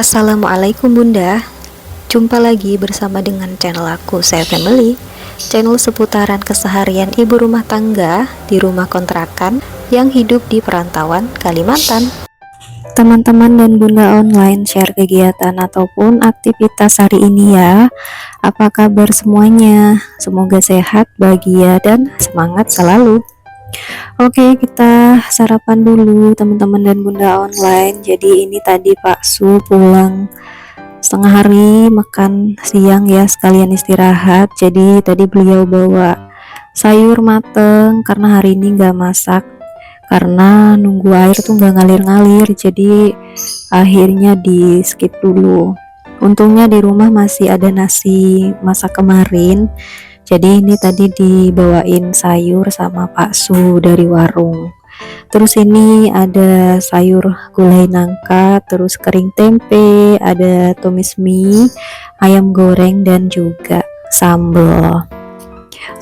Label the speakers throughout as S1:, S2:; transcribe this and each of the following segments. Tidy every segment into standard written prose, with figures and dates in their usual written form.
S1: Assalamualaikum Bunda. Jumpa lagi bersama dengan channel aku, Saya Family, channel seputaran keseharian ibu rumah tangga di rumah kontrakan yang hidup di perantauan Kalimantan. Teman-teman dan Bunda online share kegiatan ataupun aktivitas hari ini ya. Apa kabar semuanya? Semoga sehat, bahagia, dan semangat selalu. Oke, kita sarapan dulu teman-teman dan Bunda online. Jadi ini tadi Pak Su pulang setengah hari, makan siang ya, sekalian istirahat. Jadi tadi beliau bawa sayur mateng karena hari ini nggak masak, karena nunggu air tuh nggak ngalir-ngalir, jadi akhirnya di skip dulu. Untungnya di rumah masih ada nasi masak kemarin, jadi ini tadi dibawain sayur sama Pak Su dari warung. Terus ini ada sayur gulai nangka, terus kering tempe, ada tumis mie, ayam goreng, dan juga sambal.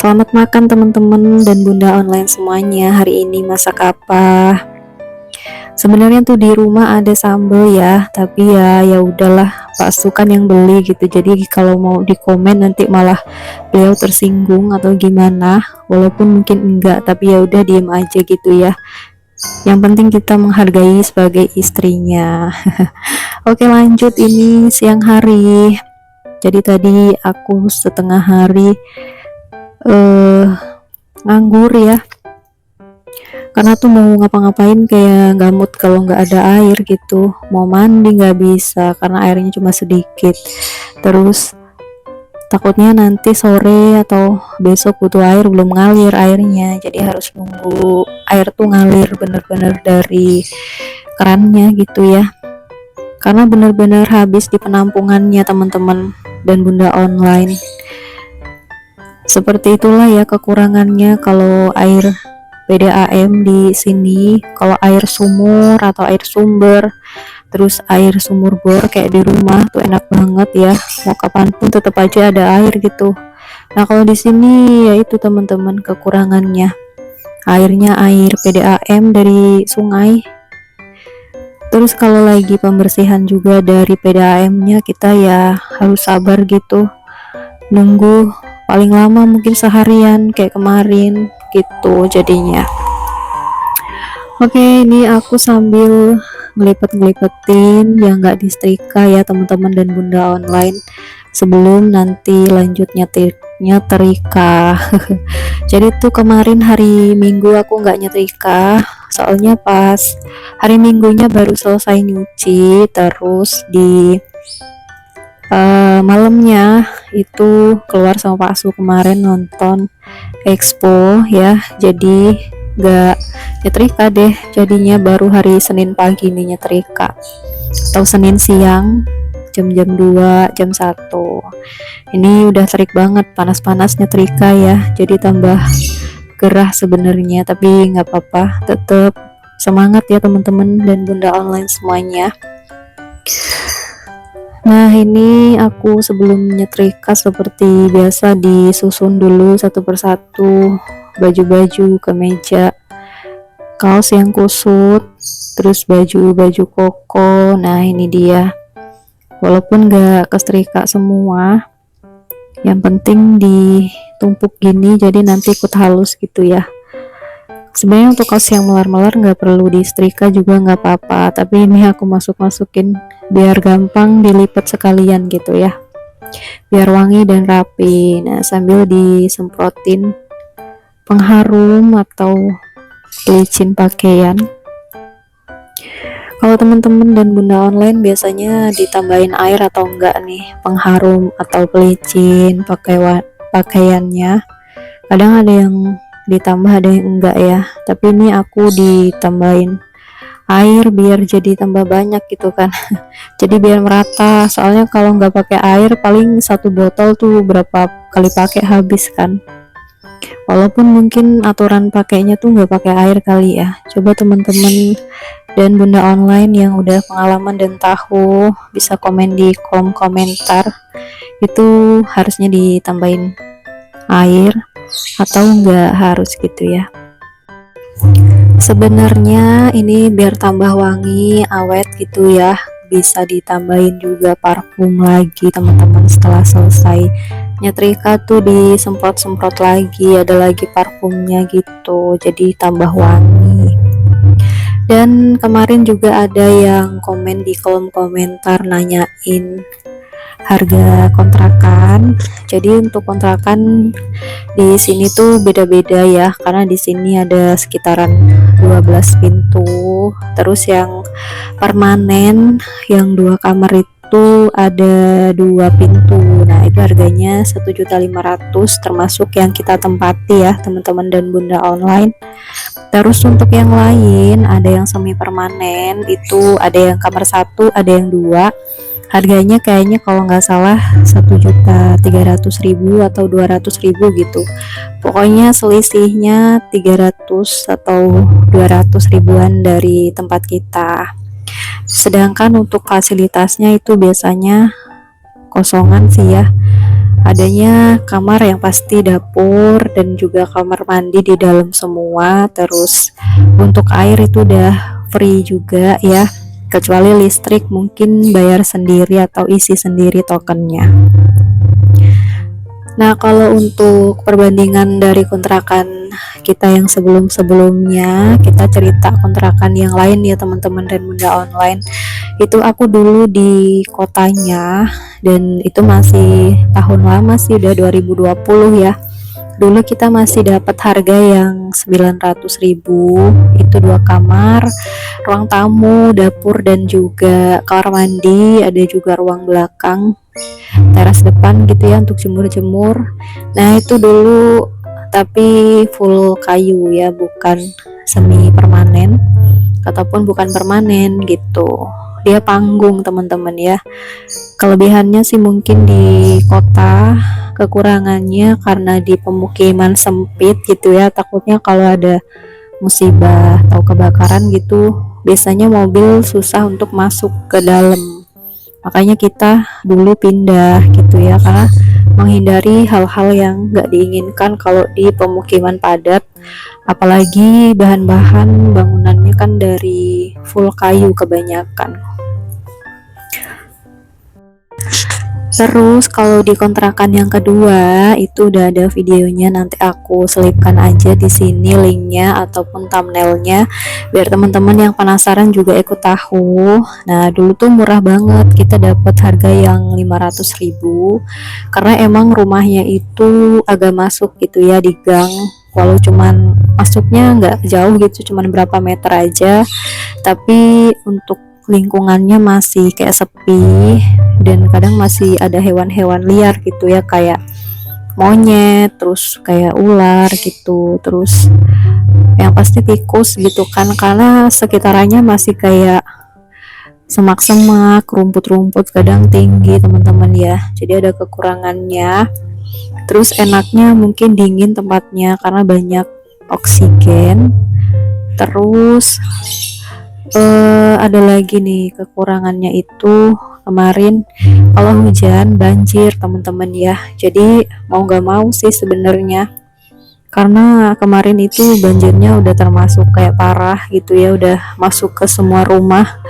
S1: Selamat makan teman-teman dan Bunda online semuanya. Hari ini masak apa? Sebenarnya tuh di rumah ada sambal ya, tapi ya udahlah, Pak Su kan yang beli gitu. Jadi kalau mau di komen nanti malah beliau tersinggung atau gimana. Walaupun mungkin enggak, tapi ya udah diem aja gitu ya. Yang penting kita menghargai sebagai istrinya. Oke, lanjut, ini siang hari. Jadi tadi aku setengah hari nganggur ya, karena tuh mau ngapa-ngapain kayak nggak mood kalau nggak ada air gitu. Mau mandi nggak bisa karena airnya cuma sedikit. Terus takutnya nanti sore atau besok butuh air, belum ngalir airnya, jadi harus nunggu air tuh ngalir bener-bener dari kerannya gitu ya, karena bener-bener habis di penampungannya teman-teman dan Bunda online. Seperti itulah ya kekurangannya kalau air PDAM di sini. Kalau air sumur atau air sumber, terus air sumur bor kayak di rumah tuh enak banget ya, mau kapanpun tetap aja ada air gitu. Nah kalau di sini ya itu teman-teman kekurangannya, airnya air PDAM dari sungai. Terus kalau lagi pembersihan juga dari PDAM-nya, kita ya harus sabar gitu, nunggu paling lama mungkin seharian kayak kemarin gitu jadinya. Oke, ini aku sambil ngelipet-ngelipetin yang nggak disetrika ya teman-teman dan Bunda online, sebelum nanti lanjut nyetrika. Jadi tuh kemarin hari Minggu aku nggak nyetrika, soalnya pas hari Minggunya baru selesai nyuci. Terus di malamnya itu keluar sama Pak Su kemarin nonton Expo ya, jadi gak nyetrika deh, jadinya baru hari Senin pagi nih nyetrika, atau Senin siang jam 2 jam 1. Ini udah terik banget, panas-panas nyetrika ya, jadi tambah gerah sebenarnya, tapi nggak apa-apa, tetap semangat ya teman-teman dan Bunda online semuanya. Nah ini aku sebelum nyetrika seperti biasa disusun dulu satu persatu baju-baju, kemeja, kaos yang kusut, terus baju-baju koko. Nah ini dia, walaupun gak kesetrika semua, yang penting ditumpuk gini jadi nanti ikut halus gitu ya. Sebenarnya untuk kaos yang melar-melar nggak perlu disetrika juga nggak apa-apa, tapi ini aku masukin biar gampang dilipat sekalian gitu ya, biar wangi dan rapi. Nah sambil disemprotin pengharum atau pelicin pakaian. Kalau teman-teman dan Bunda online biasanya ditambahin air atau enggak nih pengharum atau pelicin pakaiannya? Kadang ada yang ditambah, ada yang enggak ya, tapi ini aku ditambahin air biar jadi tambah banyak gitu kan. Jadi biar merata, soalnya kalau nggak pakai air paling satu botol tuh berapa kali pakai habis kan. Walaupun mungkin aturan pakainya tuh nggak pakai air kali ya. Coba teman-teman dan Bunda online yang udah pengalaman dan tahu bisa komen di kolom komentar, itu harusnya ditambahin air atau enggak harus gitu ya. Sebenarnya ini biar tambah wangi, awet gitu ya, bisa ditambahin juga parfum lagi teman-teman. Setelah selesai nyetrika tuh disemprot-semprot lagi, ada lagi parfumnya gitu, jadi tambah wangi. Dan kemarin juga ada yang komen di kolom komentar nanyain harga kontrakan. Jadi untuk kontrakan di sini tuh beda-beda ya, karena di sini ada sekitaran 12 pintu. Terus yang permanen yang 2 kamar itu ada 2 pintu. Nah, itu harganya 1.500.000 termasuk yang kita tempati ya, teman-teman dan bunda online. Terus untuk yang lain ada yang semi permanen, itu ada yang kamar 1, ada yang 2. Harganya kayaknya kalau nggak salah 1.300.000 atau 200.000 gitu. Pokoknya selisihnya 300 atau 200 ribuan dari tempat kita. Sedangkan untuk fasilitasnya itu biasanya kosongan sih ya. Adanya kamar yang pasti dapur dan juga kamar mandi di dalam semua. Terus untuk air itu udah free juga ya, kecuali listrik mungkin bayar sendiri atau isi sendiri tokennya. Nah, kalau untuk perbandingan dari kontrakan kita yang sebelum-sebelumnya, kita cerita kontrakan yang lain ya teman-teman dan bunda online. Itu aku dulu di kotanya, dan itu masih tahun lama sih, udah 2020 ya. Dulu kita masih dapat harga yang 900.000, itu 2 kamar, ruang tamu, dapur, dan juga kamar mandi, ada juga ruang belakang, teras depan gitu ya untuk jemur-jemur. Nah, itu dulu tapi full kayu ya, bukan semi permanen ataupun bukan permanen gitu. Dia panggung teman-teman ya. Kelebihannya sih mungkin di kota, kekurangannya karena di pemukiman sempit gitu ya, takutnya kalau ada musibah atau kebakaran gitu biasanya mobil susah untuk masuk ke dalam. Makanya kita dulu pindah gitu ya, karena menghindari hal-hal yang gak diinginkan kalau di pemukiman padat, apalagi bahan-bahan bangunannya kan dari full kayu kebanyakan. Terus kalau di kontrakan yang kedua itu udah ada videonya, nanti aku selipkan aja di sini linknya ataupun thumbnailnya biar teman-teman yang penasaran juga ikut tahu. Nah, dulu tuh murah banget, kita dapat harga yang 500.000 karena emang rumahnya itu agak masuk gitu ya di gang. Walau cuman masuknya nggak jauh gitu, cuman berapa meter aja, tapi untuk lingkungannya masih kayak sepi dan kadang masih ada hewan-hewan liar gitu ya, kayak monyet, terus kayak ular gitu, terus yang pasti tikus gitu kan, karena sekitarannya masih kayak semak-semak, rumput-rumput kadang tinggi teman-teman ya, jadi ada kekurangannya. Terus enaknya mungkin dingin tempatnya karena banyak oksigen. Terus ada lagi nih kekurangannya itu kemarin kalau hujan banjir teman-teman ya, jadi mau gak mau sih sebenarnya, karena kemarin itu banjirnya udah termasuk kayak parah gitu ya, udah masuk ke semua rumah.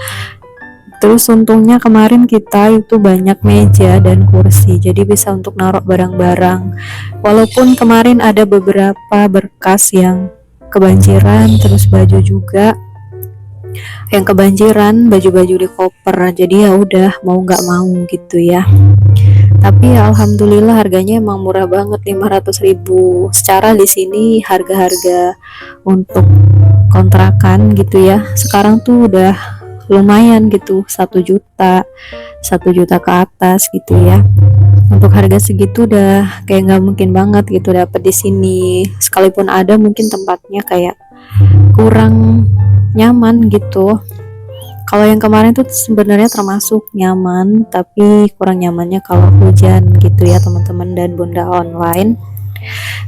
S1: Terus untungnya kemarin kita itu banyak meja dan kursi, jadi bisa untuk naruh barang-barang, walaupun kemarin ada beberapa berkas yang kebanjiran, terus baju juga yang kebanjiran, baju-baju di koper, jadi ya udah mau nggak mau gitu ya. Tapi ya alhamdulillah harganya emang murah banget, 500.000. Secara di sini harga-harga untuk kontrakan gitu ya sekarang tuh udah lumayan gitu, 1 juta ke atas gitu ya. Untuk harga segitu udah kayak nggak mungkin banget gitu dapat di sini, sekalipun ada mungkin tempatnya kayak kurang nyaman gitu. Kalau yang kemarin tuh sebenarnya termasuk nyaman, tapi kurang nyamannya kalau hujan gitu ya teman-teman dan bunda online.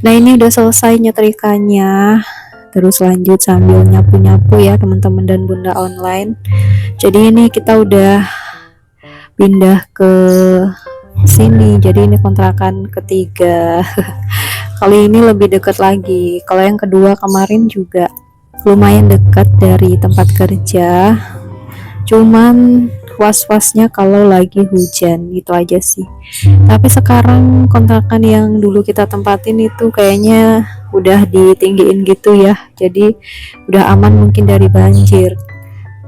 S1: Nah, ini udah selesai nyetrikanya, terus lanjut sambil nyapu-nyapu ya teman-teman dan bunda online. Jadi ini kita udah pindah ke sini, jadi ini kontrakan ketiga. Kali ini lebih dekat lagi. Kalau yang kedua kemarin juga lumayan dekat dari tempat kerja, cuman was-wasnya kalau lagi hujan, gitu aja sih. Tapi sekarang kontrakan yang dulu kita tempatin itu kayaknya udah ditinggiin gitu ya, jadi udah aman mungkin dari banjir.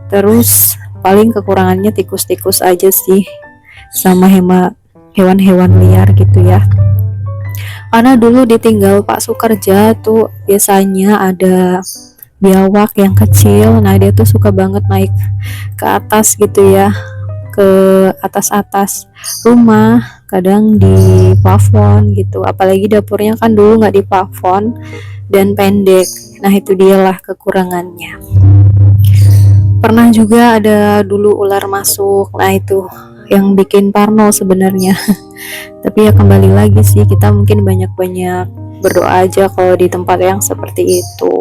S1: Terus paling kekurangannya tikus-tikus aja sih, sama hewan-hewan liar gitu ya. Karena dulu ditinggal Pak Sukerja tuh biasanya ada biawak yang kecil. Nah, dia tuh suka banget naik ke atas gitu ya, ke atas-atas rumah, kadang di plafon gitu. Apalagi dapurnya kan dulu nggak di plafon dan pendek. Nah, itu dialah kekurangannya. Pernah juga ada dulu ular masuk. Nah, itu yang bikin parno sebenarnya. Tapi ya kembali lagi sih, kita mungkin banyak-banyak berdoa aja kalau di tempat yang seperti itu.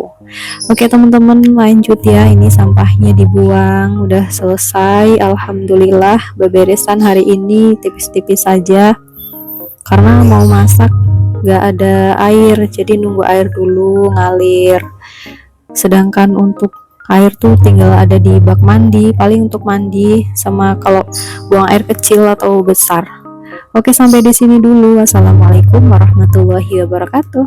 S1: Oke teman-teman, lanjut ya. Ini sampahnya dibuang, udah selesai. Alhamdulillah beberesan hari ini tipis-tipis saja, karena mau masak gak ada air, jadi nunggu air dulu ngalir. Sedangkan untuk air tuh tinggal ada di bak mandi, paling untuk mandi sama kalau buang air kecil atau besar. Oke, sampai di sini dulu. Wassalamualaikum warahmatullahi wabarakatuh.